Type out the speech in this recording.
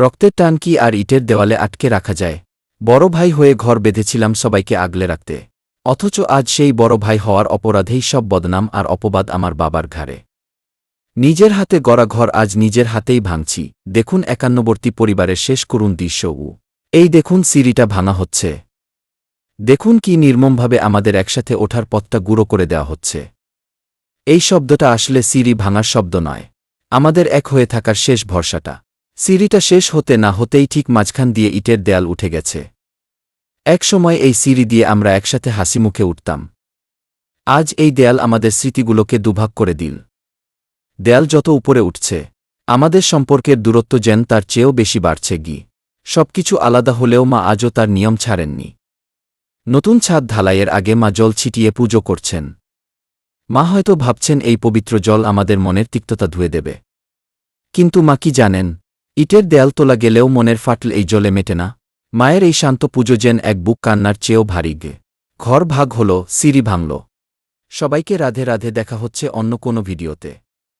রক্তের টান কি আর ইটের দেওয়ালে আটকে রাখা যায়? বড় ভাই হয়ে ঘর বেঁধেছিলাম সবাইকে আগলে রাখতে, অথচ আজ সেই বড় ভাই হওয়ার অপরাধেই সব বদনাম আর অপবাদ আমার বাবার ঘাড়ে। নিজের হাতে গড়া ঘর আজ নিজের হাতেই ভাঙছি। দেখুন একান্নবর্তী পরিবারের শেষ করুণ দৃশ্য। এই দেখুন সিঁড়িটা ভাঙা হচ্ছে। দেখুন কি নির্মমভাবে আমাদের একসাথে ওঠার পথটা গুঁড়ো করে দেওয়া হচ্ছে। এই শব্দটা আসলে সিঁড়ি ভাঙার শব্দ নয়, আমাদের এক হয়ে থাকার শেষ ভরসাটা। সিঁড়িটা শেষ হতে না হতেই ঠিক মাঝখান দিয়ে ইটের দেয়াল উঠে গেছে। এক সময় এই সিঁড়ি দিয়ে আমরা একসাথে হাসিমুখে উঠতাম। আজ এই দেয়াল আমাদের স্মৃতিগুলোকে দুভাগ করে দিল। দেয়াল যত উপরে উঠছে, আমাদের সম্পর্কের দূরত্ব যেন তার চেয়েও বেশি বাড়ছে। সবকিছু আলাদা হলেও মা আজও তার নিয়ম ছাড়েননি। নতুন ছাদ ঢালাইয়ের আগে মা জল ছিটিয়ে পুজো করছেন। মা হয়তো ভাবছেন এই পবিত্র জল আমাদের মনের তিক্ততা ধুয়ে দেবে। কিন্তু মা কি জানেন, ইটের দেয়াল তোলা গেলেও মনের ফাটল এই জলে মেটে না। মায়ের এই শান্ত পুজো যেন এক বুক কান্নার চেয়েও ভারী। ঘর ভাগ হল, সিঁড়ি ভাঙল। সবাইকে রাধে রাধে, দেখা হচ্ছে অন্য কোনো ভিডিওতে।